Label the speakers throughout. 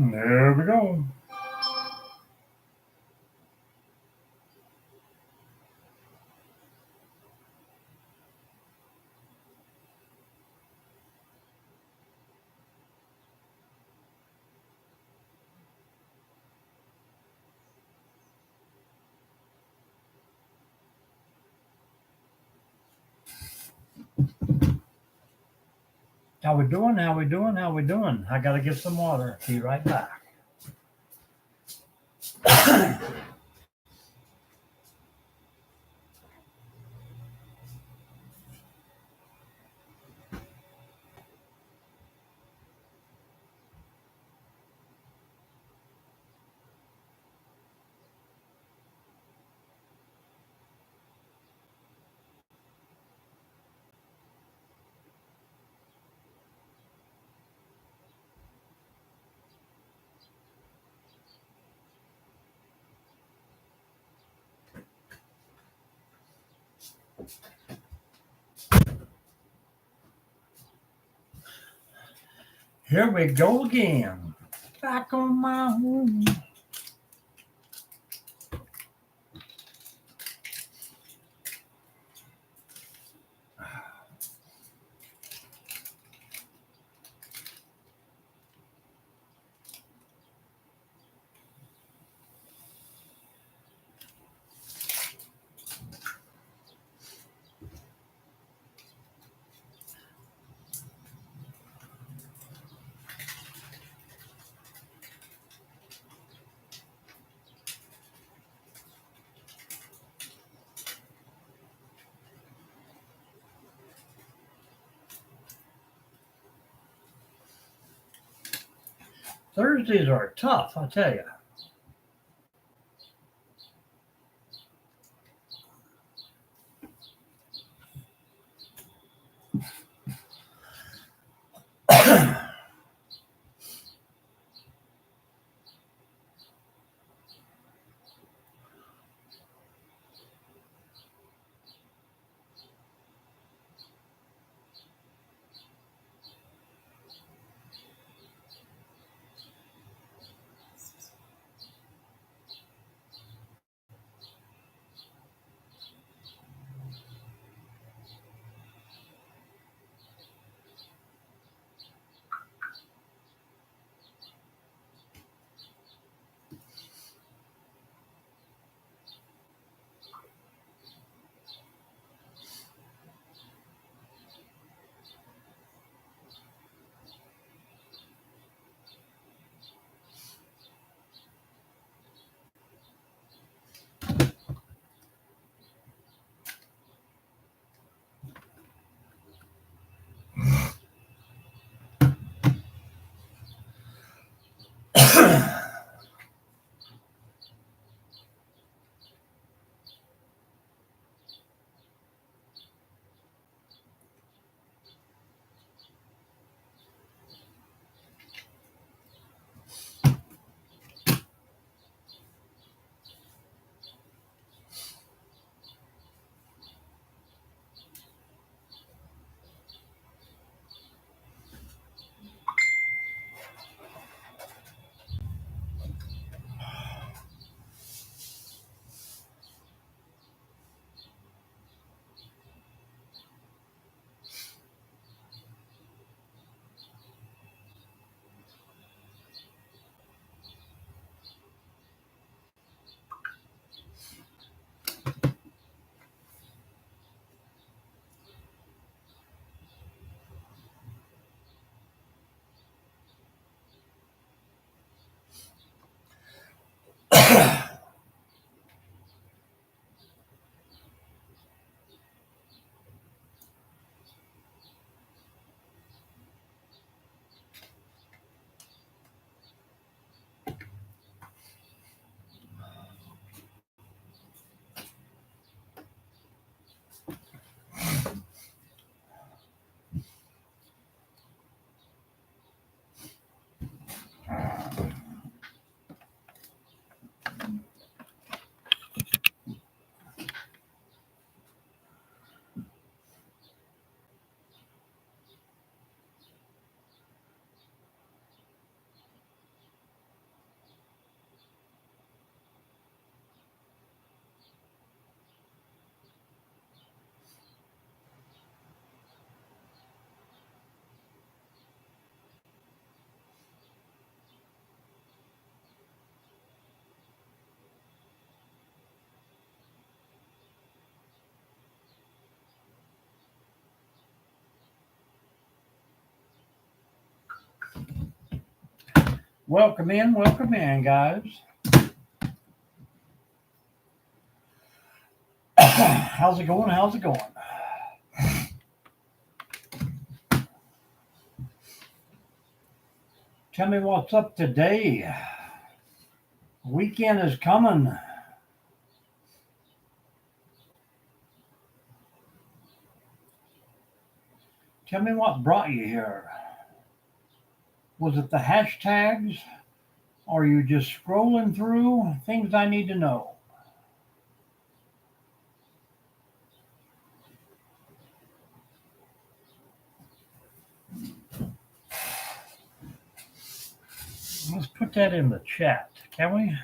Speaker 1: There we go. How we doing? How we doing? How we doing? I gotta get some water. Be right back. Here we go again. Back on my home. Thursdays are tough, I tell you. Welcome in, guys. How's it going? How's it going? Tell me what's up today. Weekend is coming. Tell me what brought you here. Was it the hashtags? Or are you just scrolling through things I need to know? Let's put that in the chat, can we?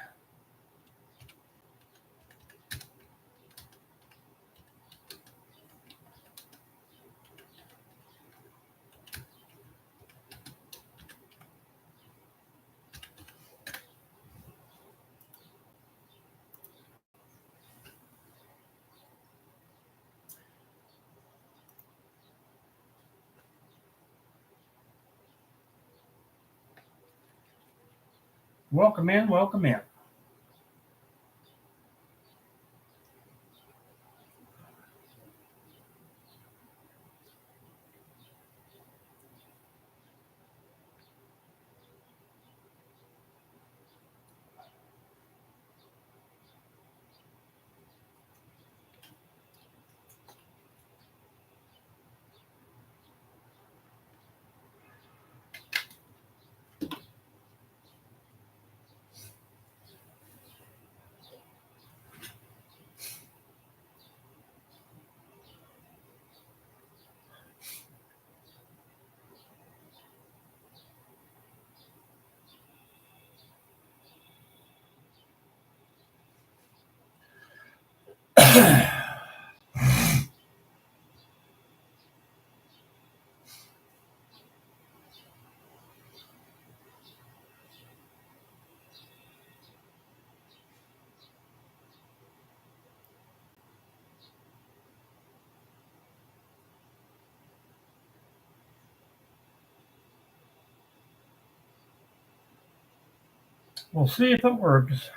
Speaker 1: Welcome in, welcome in. We'll see if it works.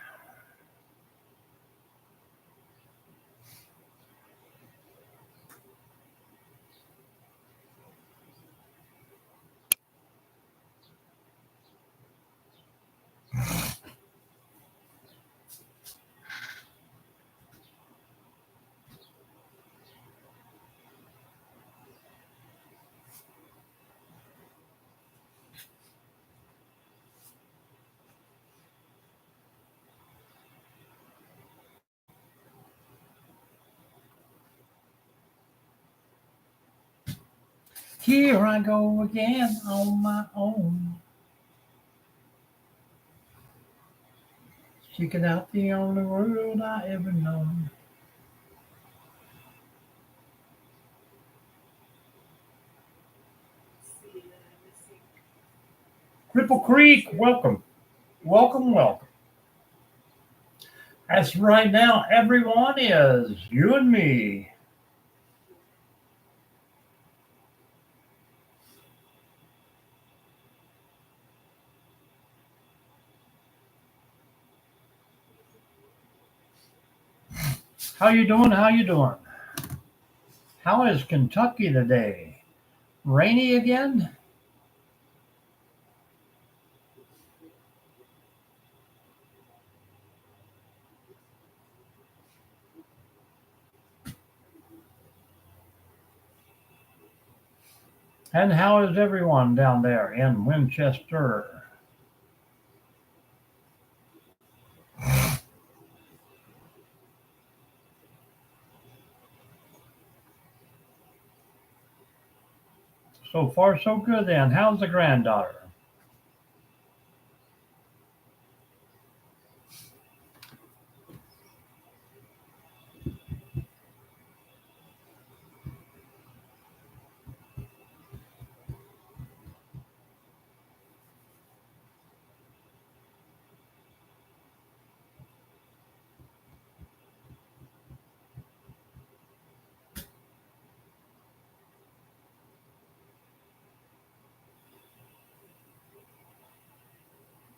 Speaker 1: Here I go again on my own. Seeking out the only world I ever known. Cripple Creek, welcome. Welcome. As right now, everyone is you and me. How you doing? How you doing? How is Kentucky today? Rainy again? And how is everyone down there in Winchester? So far, so good then. How's the granddaughter?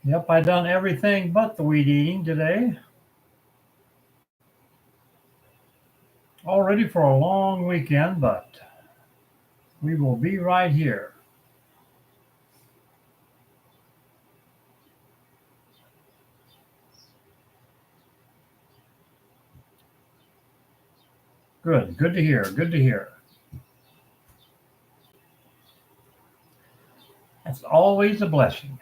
Speaker 1: Yep, I done everything but the weed eating today. All ready for a long weekend, but we will be right here. Good, good to hear, good to hear. That's always a blessing.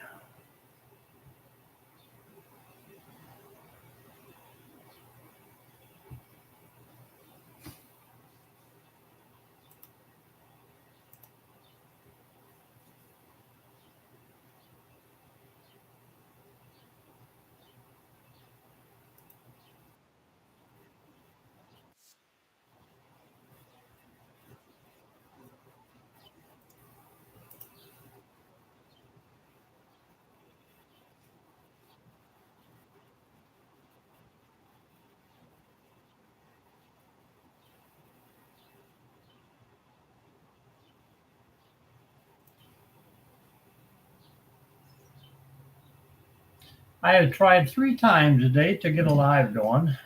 Speaker 1: I have tried 3 times today to get a live going,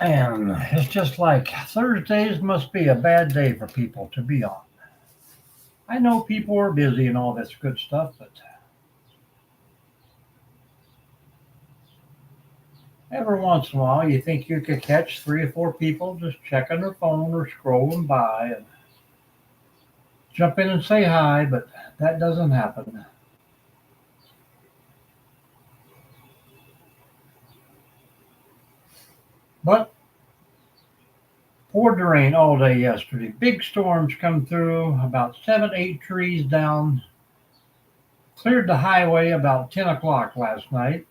Speaker 1: and it's just like Thursdays must be a bad day for people to be on. I know people are busy and all this good stuff, but every once in a while you think you could catch 3 or 4 people just checking their phone or scrolling by and jump in and say hi, but that doesn't happen. But poured the rain all day yesterday. Big storms come through, about 7, 8 trees down, cleared the highway about 10 o'clock last night.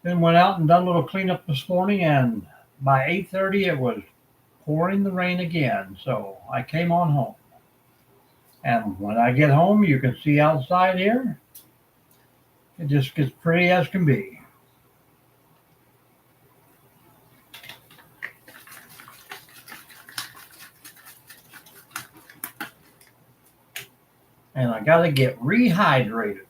Speaker 1: Then went out and done a little cleanup this morning, and by 8:30 it was pouring the rain again. So I came on home. And when I get home, you can see outside here, it just gets pretty as can be. And I got to get rehydrated.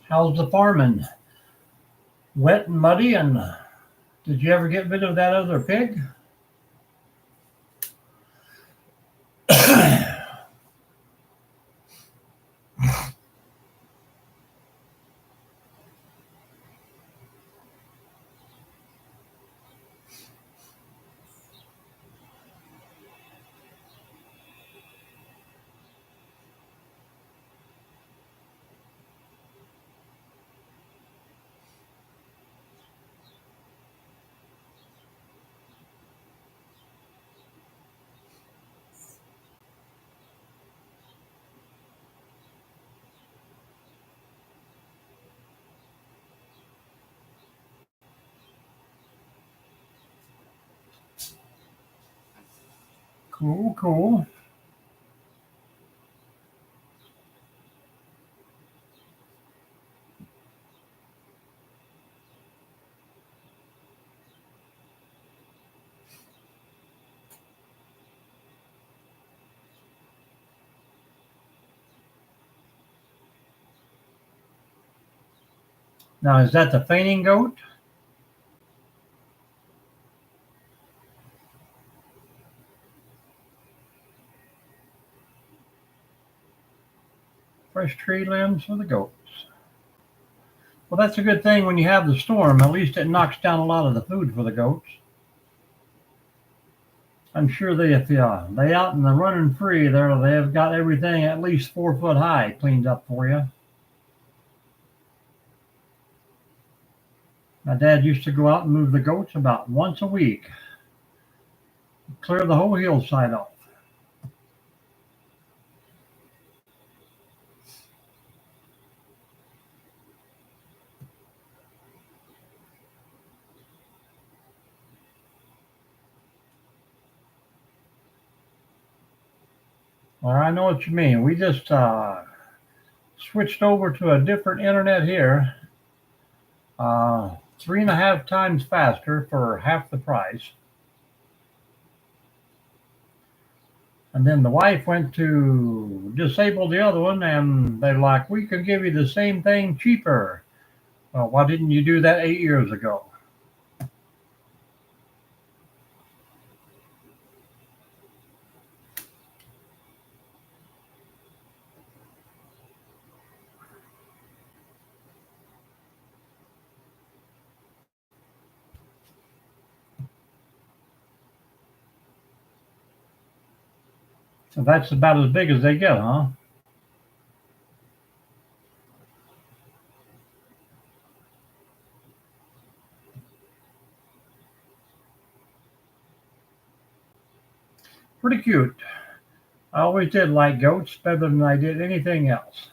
Speaker 1: How's the farming? Wet and muddy? And did you ever get rid of that other pig? Cool, cool. Now, is that the fainting goat? Fresh tree limbs for the goats. Well, that's a good thing when you have the storm. At least it knocks down a lot of the food for the goats. I'm sure if they out and they're running free, they've got everything at least 4 foot high cleaned up for you. My dad used to go out and move the goats about once a week, clear the whole hillside off. Well, I know what you mean. We just switched over to a different internet here, 3.5 times faster for half the price. And then the wife went to disable the other one, and they're like, we can give you the same thing cheaper. Well, why didn't you do that 8 years ago? So that's about as big as they get, huh? Pretty cute. I always did like goats better than I did anything else.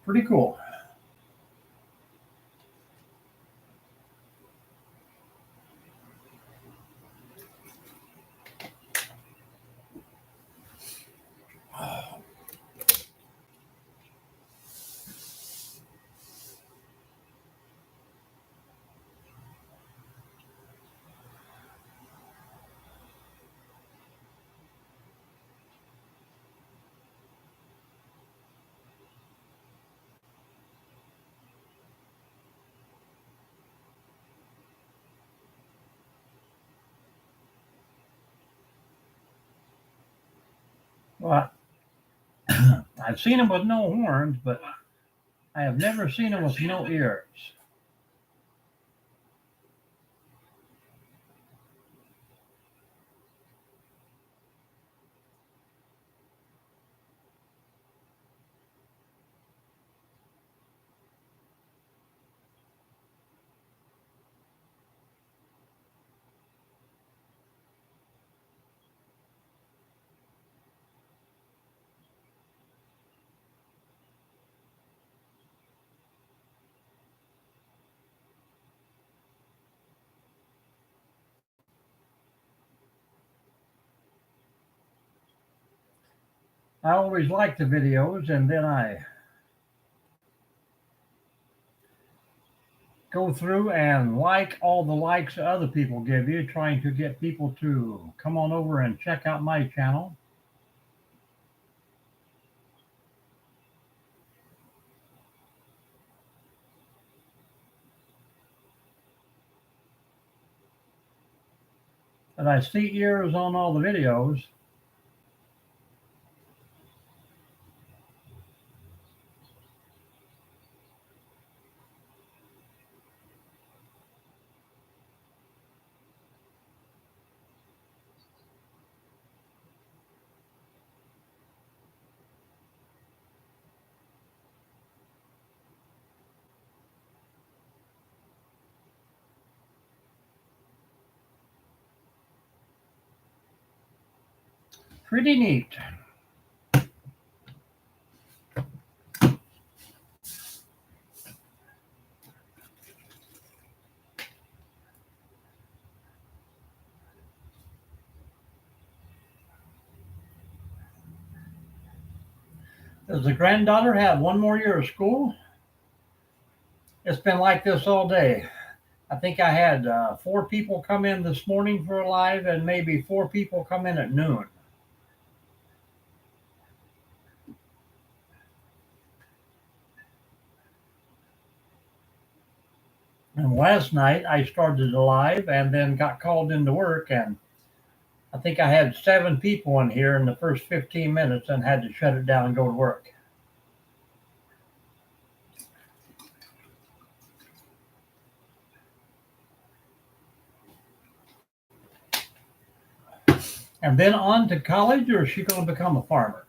Speaker 1: Pretty cool. Well, I've seen them with no horns, but I have never seen them with no ears. I always like the videos, and then I go through and like all the likes that other people give you, trying to get people to come on over and check out my channel. And I see ears on all the videos. Pretty neat. Does the granddaughter have one more year of school? It's been like this all day. I think I had 4 people come in this morning for a live, and maybe 4 people come in at noon. And last night I started a live and then got called into work, and I think I had 7 people in here in the first 15 minutes and had to shut it down and go to work. And then on to college, or is she going to become a farmer?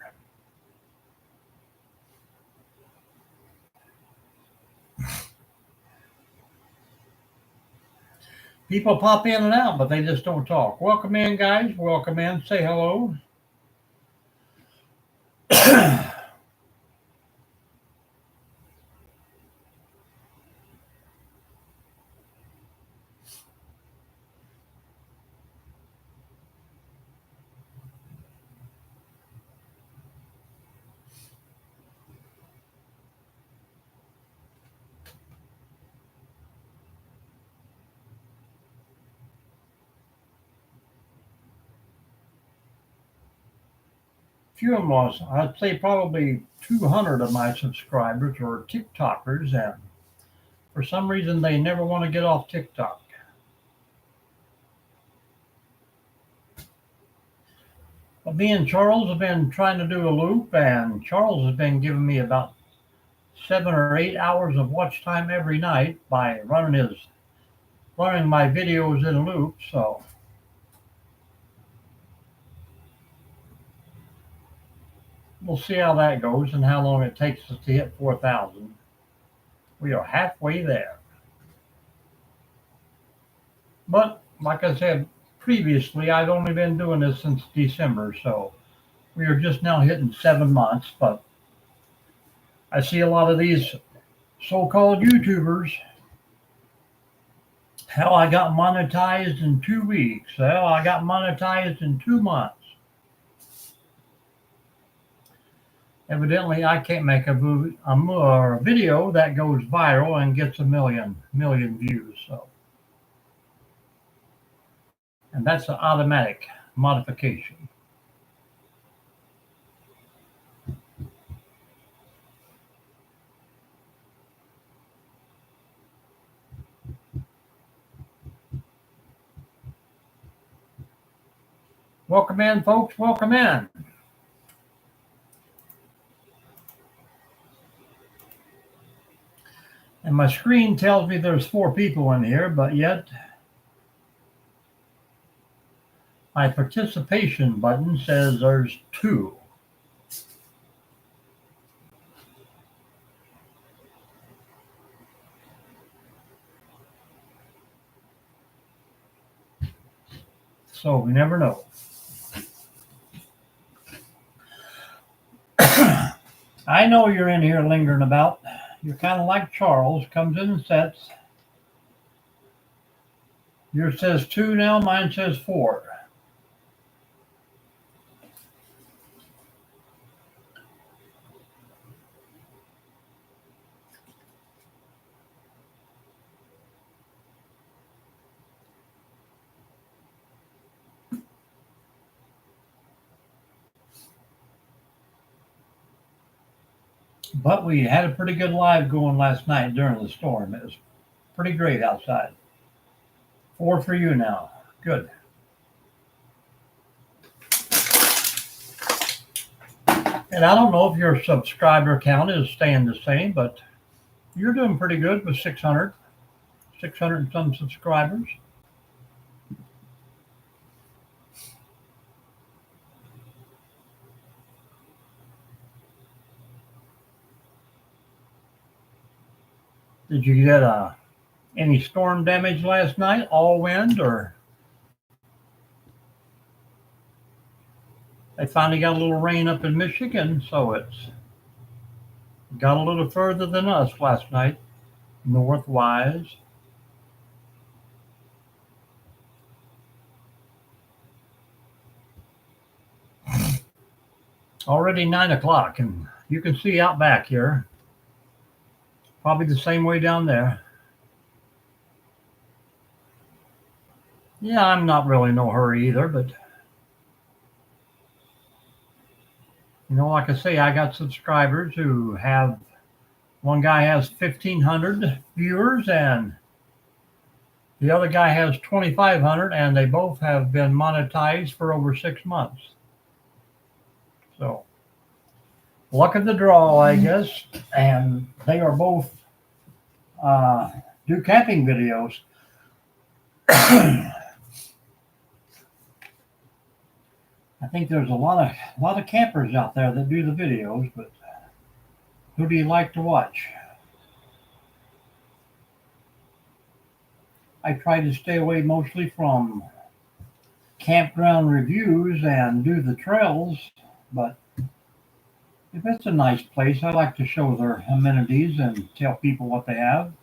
Speaker 1: People pop in and out, but they just don't talk. Welcome in, guys. Welcome in. Say hello. Few of them was, I'd say probably 200 of my subscribers are TikTokers, and for some reason they never want to get off TikTok. But me and Charles have been trying to do a loop, and Charles has been giving me about 7 or 8 hours of watch time every night by running my videos in a loop. So we'll see how that goes and how long it takes us to hit 4,000. We are halfway there. But like I said previously, I've only been doing this since December, so we are just now hitting 7 months. But I see a lot of these so-called YouTubers, how I got monetized in 2 weeks. Well, I got monetized in 2 months. Evidently, I can't make a video that goes viral and gets a million views. So, and that's an automatic modification. Welcome in, folks. Welcome in. And my screen tells me there's 4 people in here, but yet my participation button says there's 2. So we never know. I know you're in here lingering about. You're kind of like Charles, comes in and sets. Yours says 2 now, mine says 4. But we had a pretty good live going last night during the storm. It was pretty great outside. 4 for you now. Good. And I don't know if your subscriber count is staying the same, but you're doing pretty good with 600 and some subscribers. Did you get any storm damage last night? All wind, or they finally got a little rain up in Michigan, so it's got a little further than us last night, northwise. Already 9 o'clock, and you can see out back here. Probably the same way down there. Yeah, I'm not really in no hurry either, but like I say, I got subscribers who one guy has 1,500 viewers, and The other guy has 2,500, and they both have been monetized for over 6 months. So, luck of the draw, I guess. And they are both do camping videos. I think there's a lot of campers out there that do the videos, but who do you like to watch? I try to stay away mostly from campground reviews and do the trails, but if it's a nice place, I like to show their amenities and tell people what they have.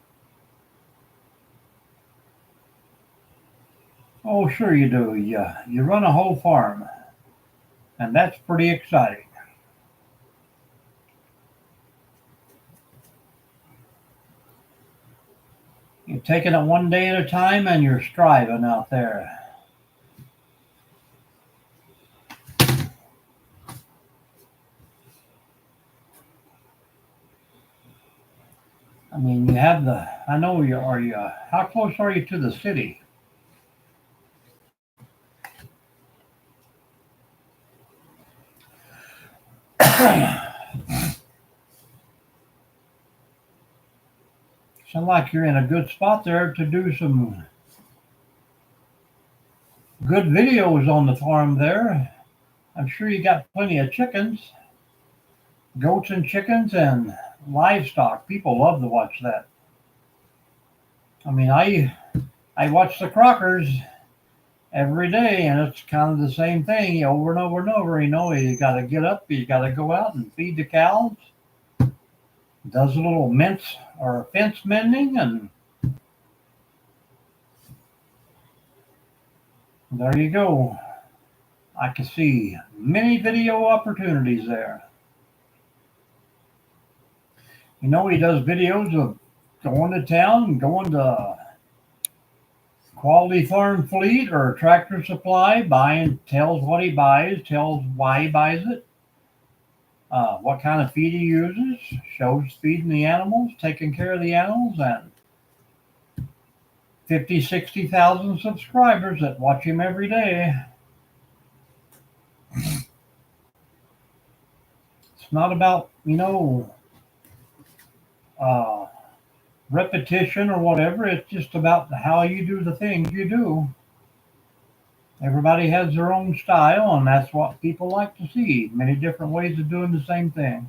Speaker 1: Oh, sure you do. You run a whole farm, and that's pretty exciting. You're taking it one day at a time, and you're striving out there. I mean, you have the. I know you are. You. How close are you to the city? Sound like you're in a good spot there to do some good videos on the farm there. I'm sure you got plenty of chickens, goats and chickens, and livestock. People love to watch that. I mean, I watch the Crockers every day, and it's kind of the same thing over and over and over. You know, you got to get up, you got to go out and feed the cows. Does a little mince or fence mending, and there you go. I can see many video opportunities there. You know, he does videos of going to town, going to Quality Farm Fleet or Tractor Supply, buying, tells what he buys, tells why he buys it, what kind of feed he uses, shows feeding the animals, taking care of the animals, and 50, 60,000 subscribers that watch him every day. It's not about, uh, repetition or whatever. It's just about how you do the things you do. Everybody has their own style, and that's what people like to see. Many different ways of doing the same thing.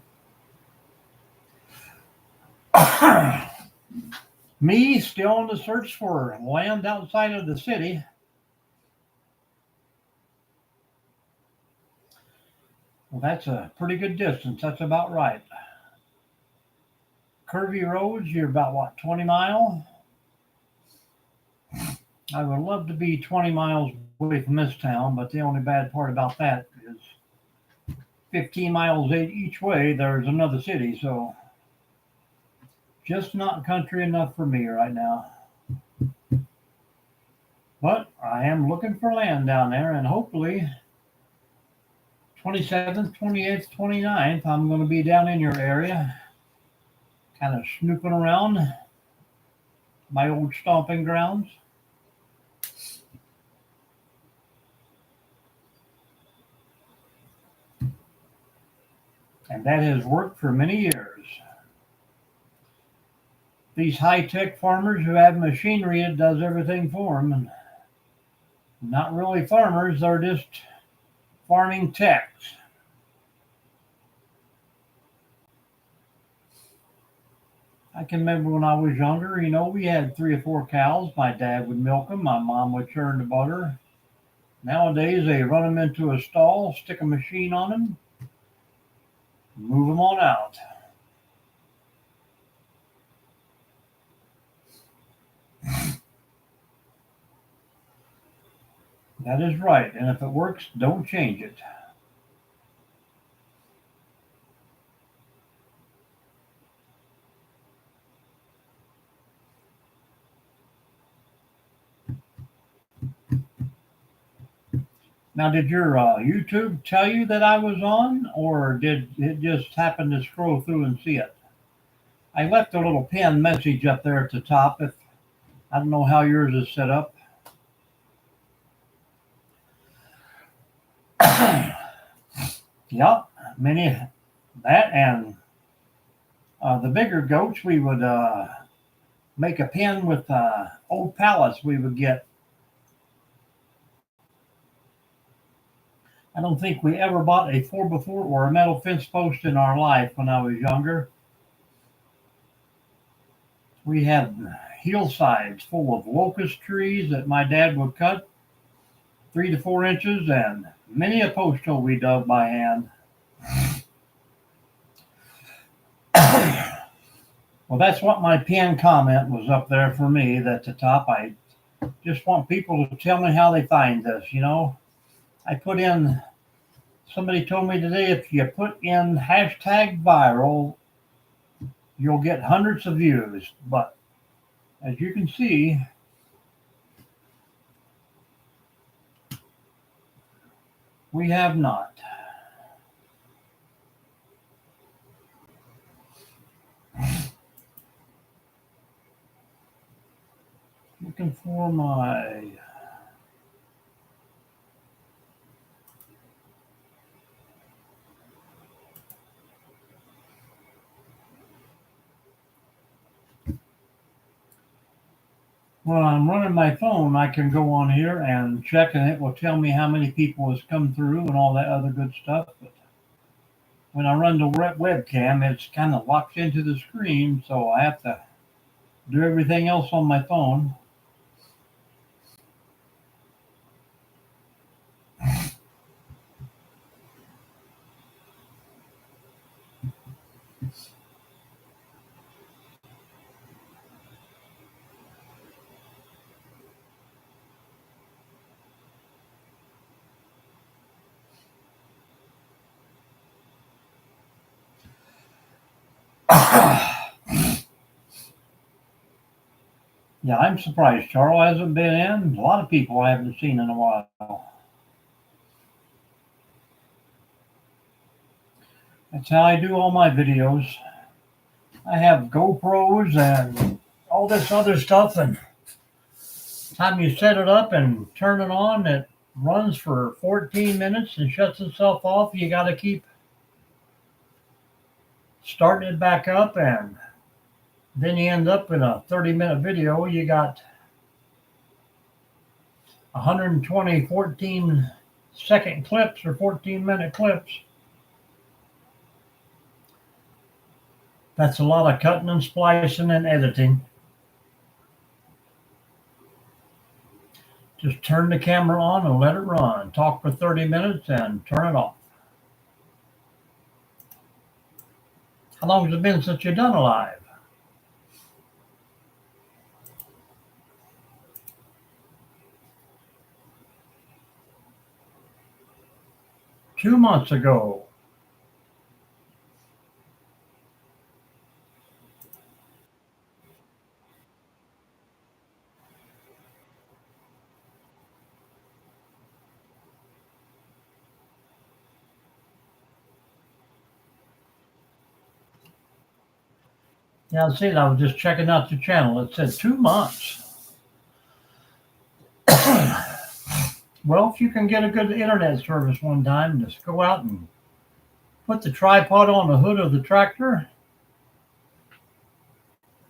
Speaker 1: Me, still on the search for land outside of the city. Well, that's a pretty good distance. That's about right. Curvy roads, you're about what, 20 miles? I would love to be 20 miles away from this town, but the only bad part about that is 15 miles each way, there's another city, so just not country enough for me right now. But I am looking for land down there, and hopefully 27th, 28th, 29th, I'm going to be down in your area, kind of snooping around my old stomping grounds. And that has worked for many years. These high-tech farmers who have machinery, it does everything for them. And not really farmers, they're just farming techs. I can remember when I was younger, we had 3 or 4 cows. My dad would milk them, my mom would churn the butter. Nowadays, they run them into a stall, stick a machine on them, move them on out. That is right, and if it works, don't change it. Now, did your YouTube tell you that I was on, or did it just happen to scroll through and see it? I left a little pinned message up there at the top. I don't know how yours is set up. Yep, many that and the bigger goats we would make a pen with old pallets we would get. I don't think we ever bought a 4x4 or a metal fence post in our life when I was younger. We had hillsides full of locust trees that my dad would cut 3 to 4 inches, and many a post hole we dug by hand. Well, that's what my pinned comment was up there for me. At the top, I just want people to tell me how they find this. I put in. Somebody told me today if you put in hashtag viral, you'll get hundreds of views. But as you can see, we have not. Looking for my. When I'm running my phone, I can go on here and check, and it will tell me how many people has come through and all that other good stuff. But when I run the webcam, it's kind of locked into the screen, so I have to do everything else on my phone. Yeah, I'm surprised Charles hasn't been in. A lot of people I haven't seen in a while. That's how I do all my videos. I have GoPros and all this other stuff, and time you set it up and turn it on, it runs for 14 minutes and shuts itself off. You got to keep starting it back up, and then you end up in a 30-minute video. You got 120 14-second clips or 14-minute clips. That's a lot of cutting and splicing and editing. Just turn the camera on and let it run. Talk for 30 minutes and turn it off. How long has it been since you've done a live? Two months ago. Yeah, see, I was just checking out the channel. It said 2 months. Well, if you can get a good internet service one time, just go out and put the tripod on the hood of the tractor,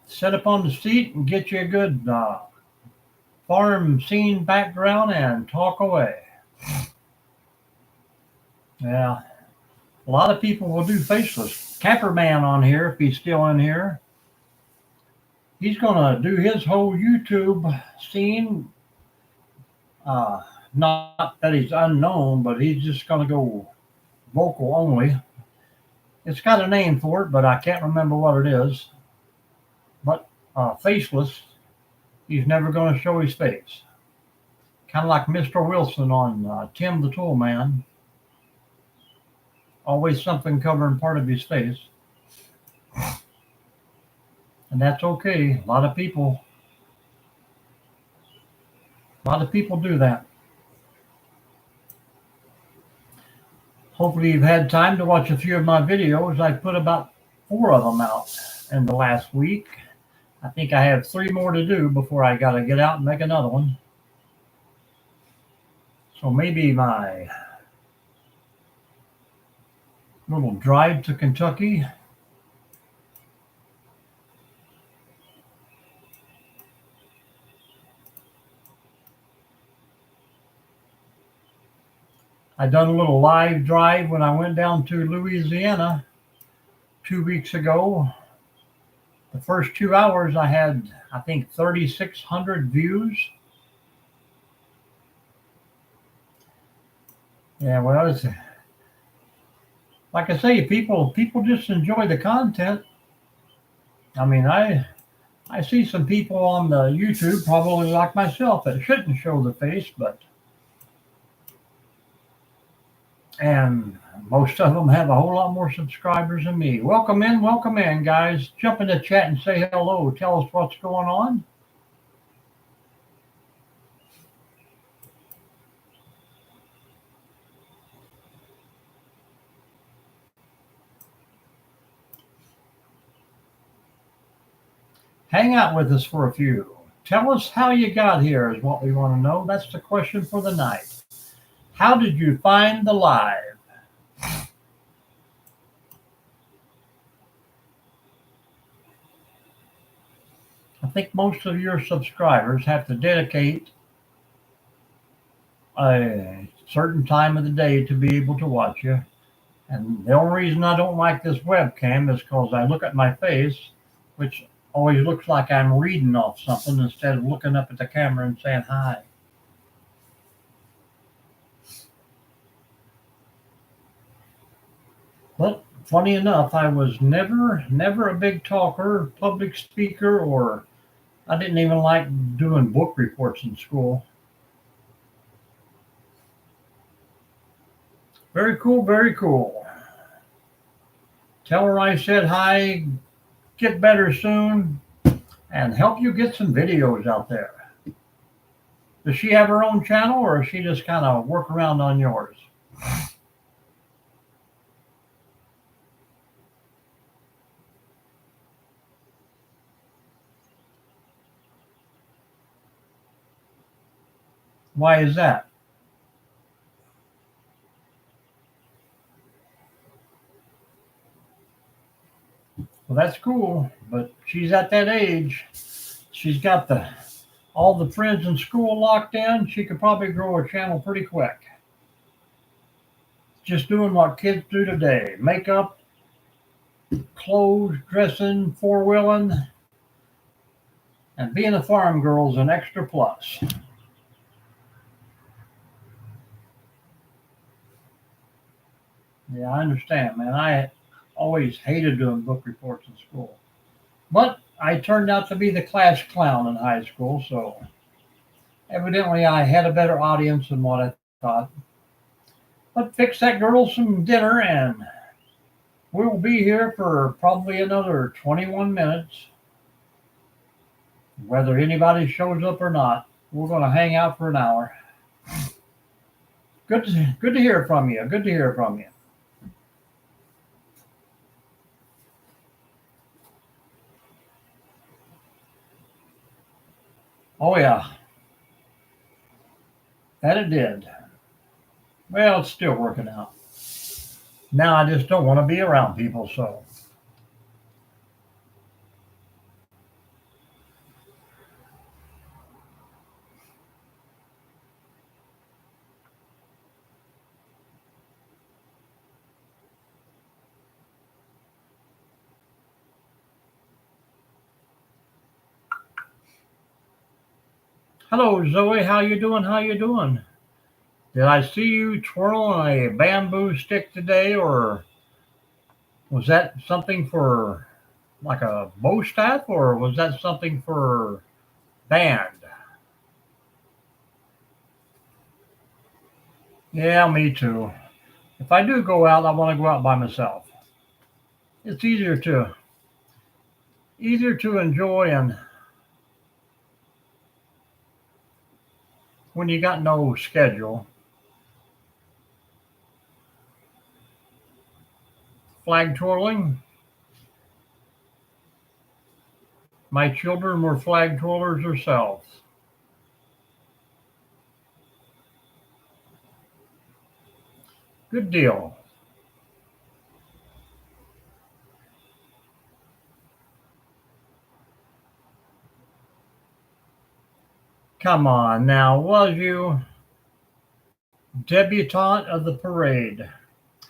Speaker 1: set up on the seat, and get you a good farm scene background and talk away. Yeah, a lot of people will do faceless. Camperman on here, if he's still in here, he's going to do his whole YouTube scene. Not that he's unknown, but he's just going to go vocal only. It's got a name for it, but I can't remember what it is. But faceless, he's never going to show his face. Kind of like Mr. Wilson on Tim the Tool Man. Always something covering part of his face. And that's okay. A lot of people do that. Hopefully you've had time to watch a few of my videos. I put about 4 of them out in the last week. I think I have 3 more to do before I got to get out and make another one. So maybe my little drive to Kentucky. I done a little live drive when I went down to Louisiana 2 weeks ago. The first 2 hours I had, I think, 3,600 views. Yeah, well, it's, like I say, people just enjoy the content. I mean, I see some people on the YouTube, probably like myself, that shouldn't show the face, but and most of them have a whole lot more subscribers than me. Welcome in, guys. Jump in the chat and say hello. Tell us what's going on. Hang out with us for a few. Tell us how you got here is what we want to know. That's the question for the night. How did you find the live? I think most of your subscribers have to dedicate a certain time of the day to be able to watch you. And the only reason I don't like this webcam is because I look at my face, which always looks like I'm reading off something instead of looking up at the camera and saying hi. But funny enough, I was never a big talker, public speaker, or I didn't even like doing book reports in school. Very cool, very cool. Tell her I said hi, get better soon, and help you get some videos out there. Does she have her own channel, or does she just kind of work around on yours? Why is that? Well, that's cool, but she's at that age. She's got all the friends in school locked in. She could probably grow a channel pretty quick. Just doing what kids do today: makeup, clothes, dressing, four wheeling, and being a farm girl is an extra plus. Yeah, I understand, man. I always hated doing book reports in school. But I turned out to be the class clown in high school, so evidently I had a better audience than what I thought. But fix that girl some dinner, and we'll be here for probably another 21 minutes. Whether anybody shows up or not, we're going to hang out for an hour. Good to hear from you. Good to hear from you. Oh, yeah, that it did. Well, it's still working out. Now I just don't want to be around people, so. Hello, Zoe. How you doing? How you doing? Did I see you twirling a bamboo stick today, or was that something for like a bow staff, or was that something for band? Yeah, me too. If I do go out, I want to go out by myself. It's easier to enjoy, and when you got no schedule. Flag twirling. My children were flag twirlers themselves. Good deal. Come on now, was you debutante of the parade?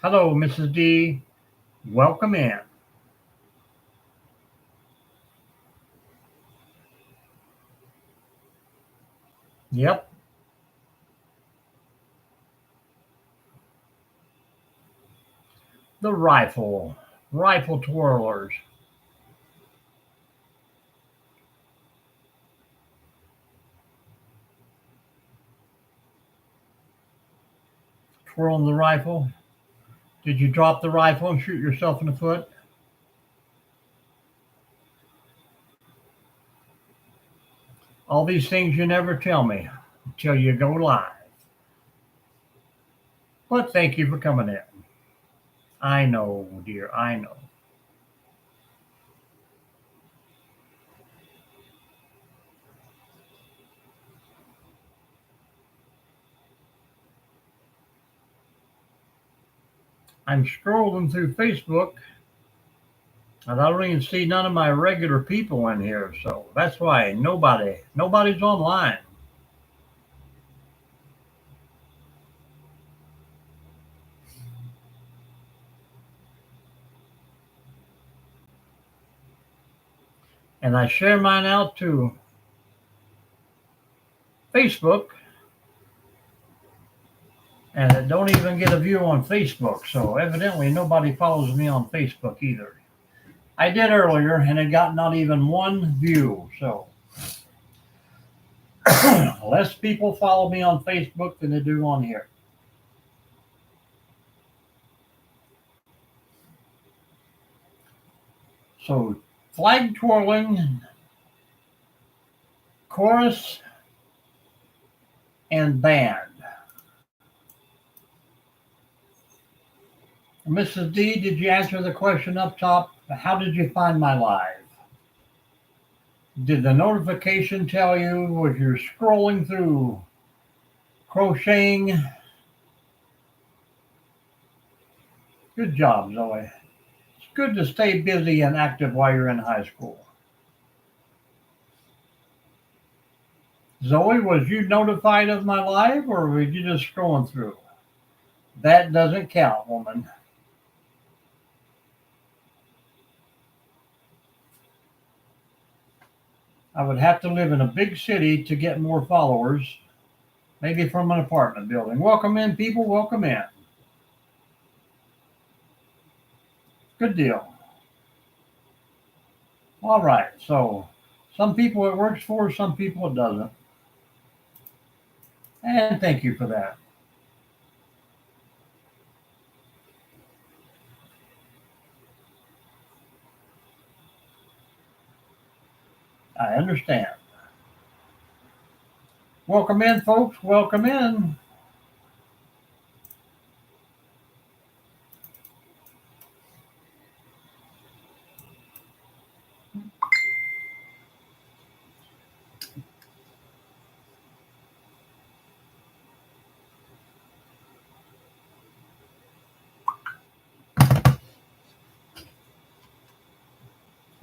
Speaker 1: Hello, Mrs. D. Welcome in. Yep. The rifle twirlers. Twirling the rifle. Did you drop the rifle and shoot yourself in the foot? All these things you never tell me until you go live. But thank you for coming in. I know, dear, I know. I'm scrolling through Facebook and I don't even see none of my regular people in here, so that's why nobody's online. And I share mine out to Facebook, and it don't even get a view on Facebook. So evidently nobody follows me on Facebook either. I did earlier, and it got not even one view. So less people follow me on Facebook than they do on here. So flag twirling, chorus, and band. Mrs. D, did you answer the question up top? How did you find my live? Did the notification tell you was you're scrolling through crocheting? Good job, Zoe. It's good to stay busy and active while you're in high school. Zoe, was you notified of my live or were you just scrolling through? That doesn't count, woman. I would have to live in a big city to get more followers, maybe from an apartment building. Welcome in, people. Welcome in. Good deal. All right. So some people it works for, some people it doesn't. And thank you for that. I understand. Welcome in, folks. Welcome in.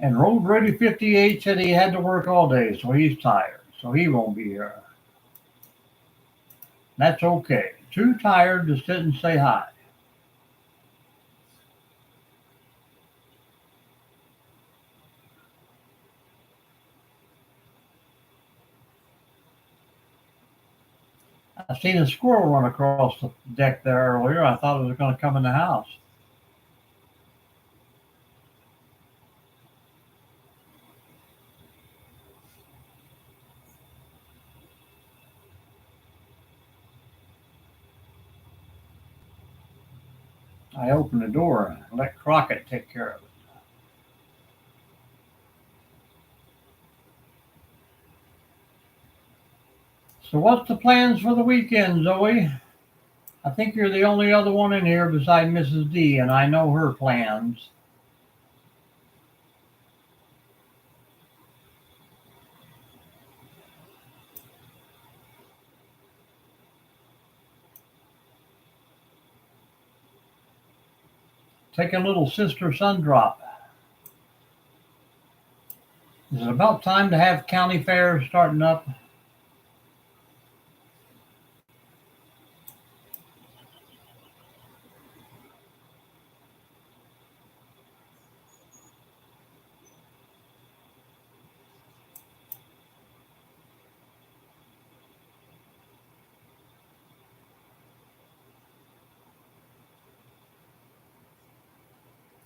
Speaker 1: And Road Ready 58 said he had to work all day, so he's tired. So he won't be here. That's okay. Too tired to sit and say hi. I seen a squirrel run across the deck there earlier. I thought it was going to come in the house. I opened the door and let Crockett take care of it. So what's the plans for the weekend, Zoe? I think you're the only other one in here beside Mrs. D, and I know her plans. Take a little sister sun drop. Is it about time to have county fairs starting up?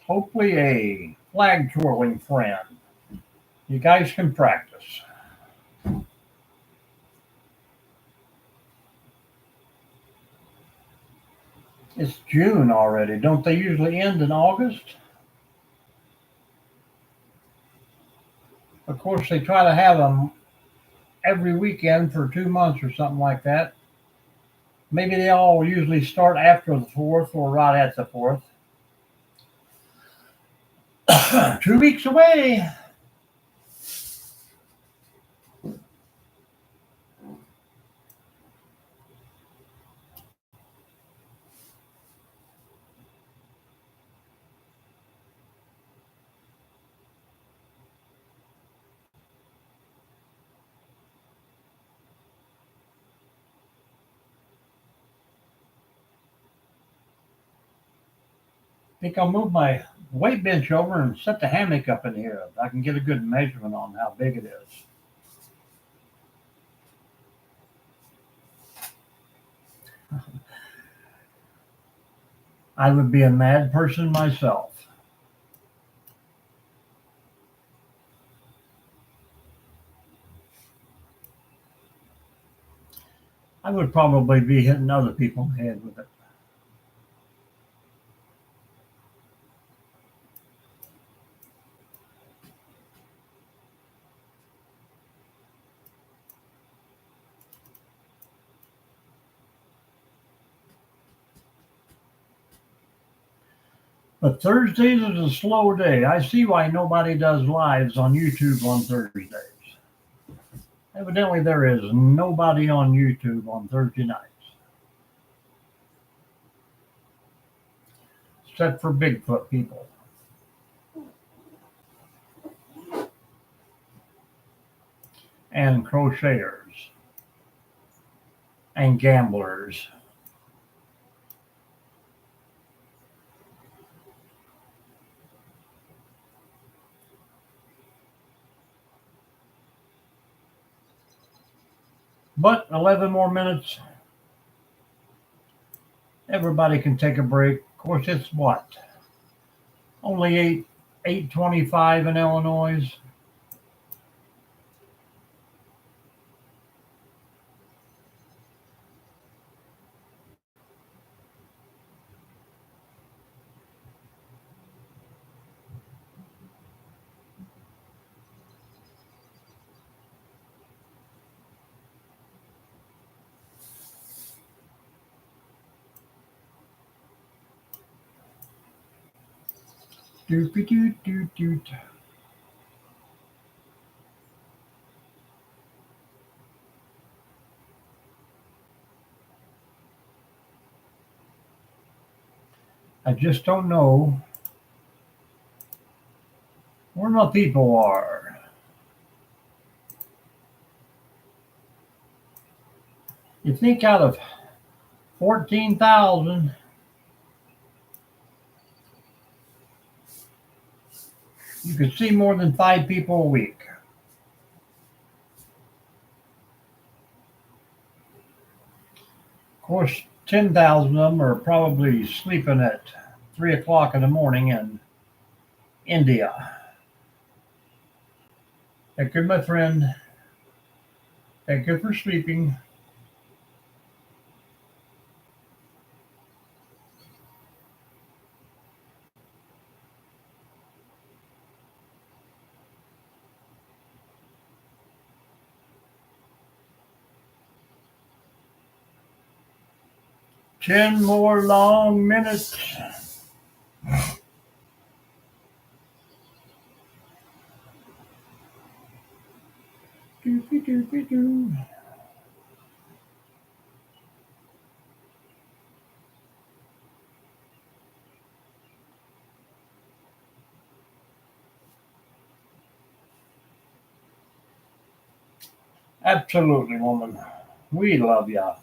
Speaker 1: Hopefully a flag twirling friend. You guys can practice. It's June already. Don't they usually end in August? Of course, they try to have them every weekend for 2 months or something like that. Maybe they all usually start after the 4th or right at the 4th. 2 weeks away. I think I'll move my weight bench over and set the hammock up in here. I can get a good measurement on how big it is. I would be a mad person myself. I would probably be hitting other people in the head with it. But Thursdays is a slow day. I see why nobody does lives on YouTube on Thursdays. Evidently, there is nobody on YouTube on Thursday nights, except for Bigfoot people and crocheters and gamblers. But 11 more minutes, everybody can take a break. Of course, it's what? Only 8:25 in Illinois. Doopy doot doot doot. I just don't know where my people are. You think out of 14,000, you could see more than 5 people a week. Of course, 10,000 of them are probably sleeping at 3 o'clock in the morning in India. Thank you, my friend. Thank you for sleeping. Ten more long minutes. Doopy doopy doo. Absolutely, woman. We love ya.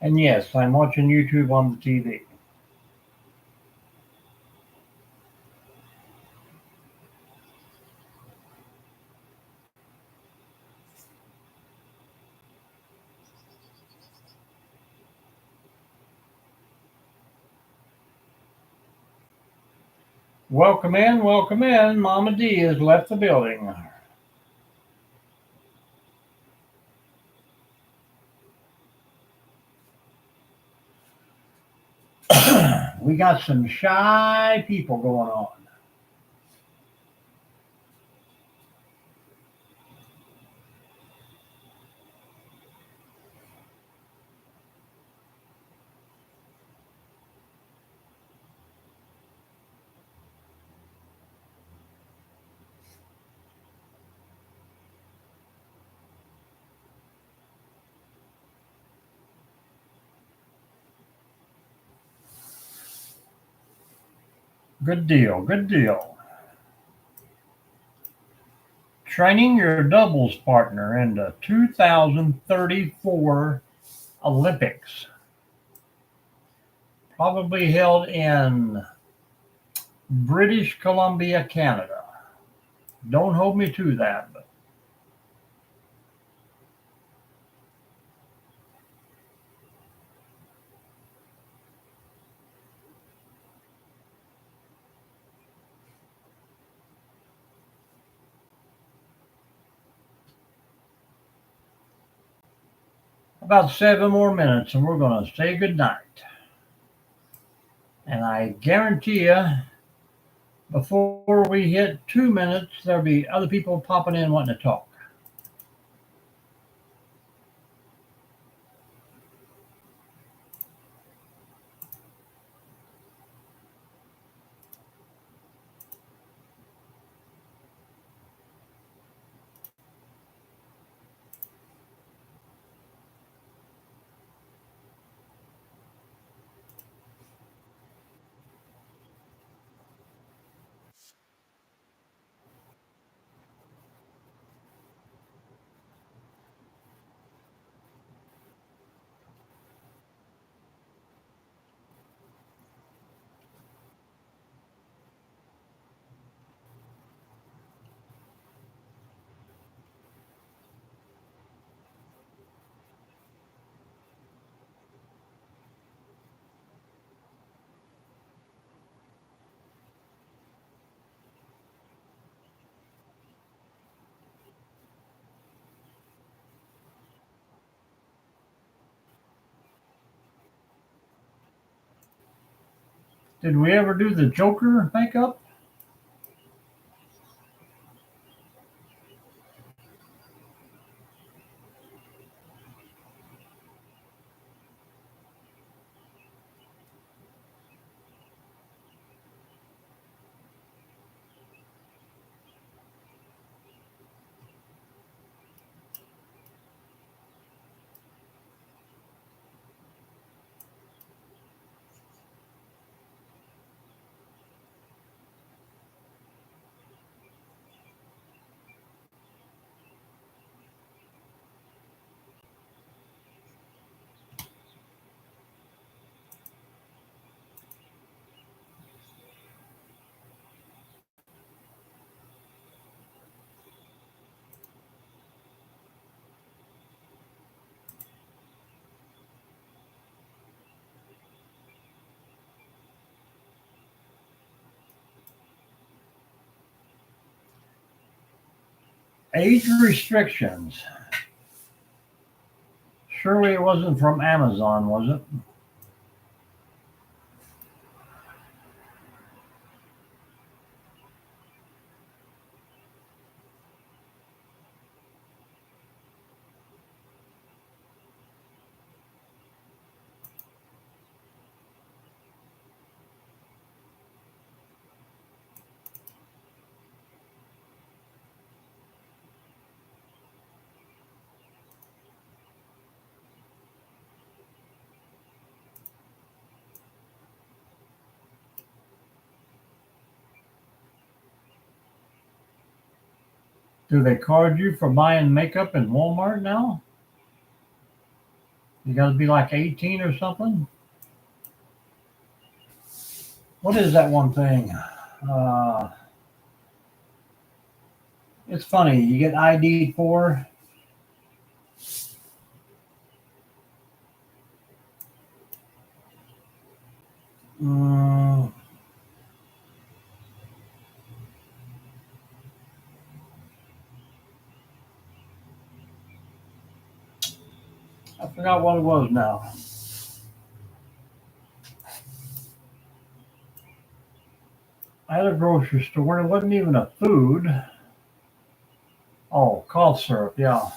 Speaker 1: And yes, I'm watching YouTube on the TV. Welcome in, welcome in. Mama D has left the building. We got some shy people going on. Good deal, good deal. Training your doubles partner in the 2034 Olympics, probably held in British Columbia, Canada. Don't hold me to that, but about 7 more minutes and we're going to say goodnight. And I guarantee you, before we hit 2 minutes, there'll be other people popping in wanting to talk. Did we ever do the Joker makeup? Age restrictions. Surely it wasn't from Amazon, was it? Do they card you for buying makeup in Walmart now? You got to be like 18 or something. What is that one thing? It's funny. You get ID for. Mm, I forgot what it was now. I had a grocery store. It wasn't even a food. Oh, cough syrup. Yeah.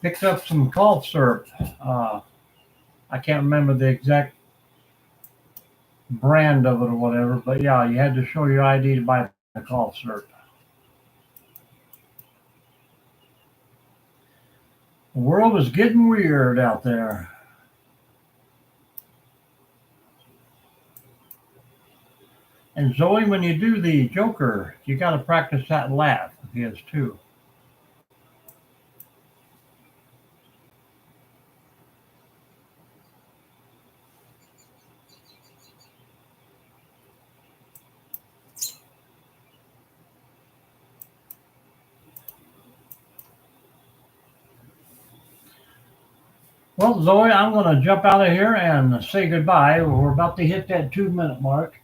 Speaker 1: Picked up some cough syrup. I can't remember the exact brand of it or whatever, but yeah, you had to show your ID to buy the cough syrup. The world is getting weird out there. And Zoe, when you do the Joker, you got to practice that laugh of his too. Well, Zoe, I'm going to jump out of here and say goodbye. We're about to hit that 2 minute mark.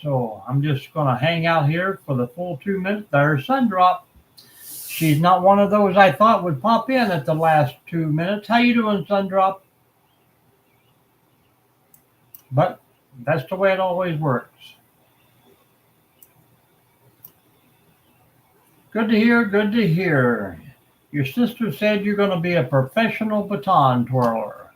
Speaker 1: So I'm just going to hang out here for the full 2 minutes. There's Sundrop. She's not one of those I thought would pop in at the last 2 minutes. How you doing, Sundrop? But that's the way it always works. Good to hear. Good to hear. Your sister said you're going to be a professional baton twirler.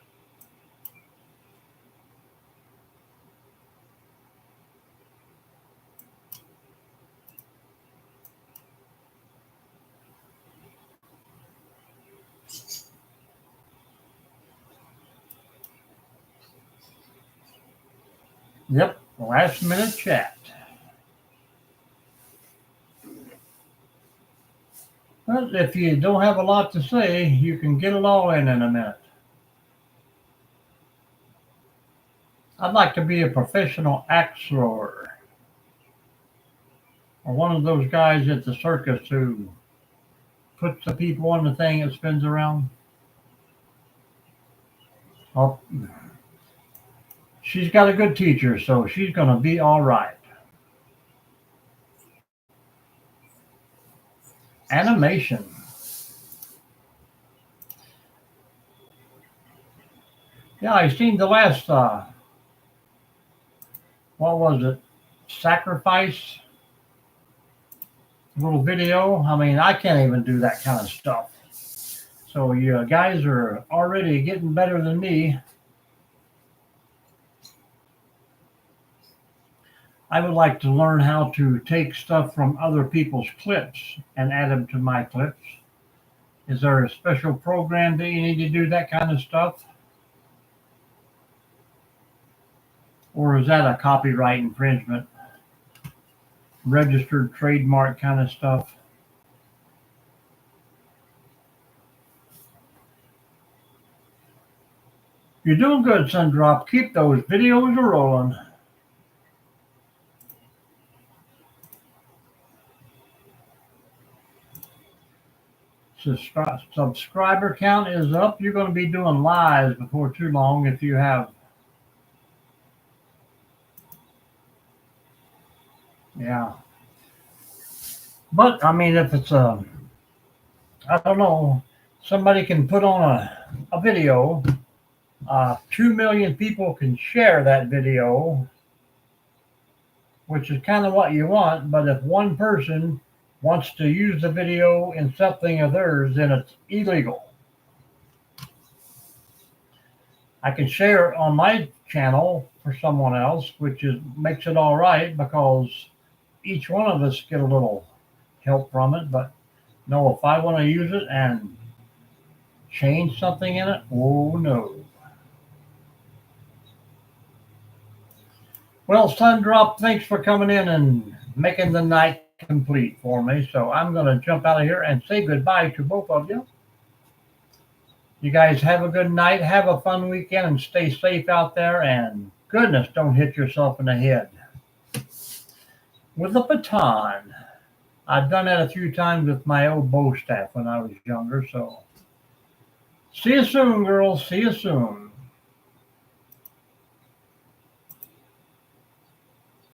Speaker 1: Yep, last minute chat. But if you don't have a lot to say, you can get it all in a minute. I'd like to be a professional axe thrower, or one of those guys at the circus who puts the people on the thing that spins around. Oh, she's got a good teacher, so she's going to be all right. Animation. Yeah, I seen the last, what was it? Sacrifice little video. I mean, I can't even do that kind of stuff. So you guys are already getting better than me. I would like to learn how to take stuff from other people's clips and add them to my clips. Is there a special program that you need to do that kind of stuff? Or is that a copyright infringement? Registered trademark kind of stuff? You're doing good, Sundrop. Keep those videos rolling. Subscriber count is up. You're going to be doing lives before too long if you have. Yeah. But, I mean, if it's I don't know, somebody can put on a video, 2 million people can share that video, which is kind of what you want. But if one person wants to use the video in something of theirs, then it's illegal. I can share it on my channel for someone else, which makes it all right because each one of us get a little help from it. But no, if I want to use it and change something in it, oh no. Well, Sundrop, thanks for coming in and making the night complete for me. So I'm going to jump out of here and say goodbye to both of you. You guys have a good night. Have a fun weekend and stay safe out there. And goodness, don't hit yourself in the head with a baton. I've done that a few times with my old bow staff when I was younger. So see you soon, girls. See you soon.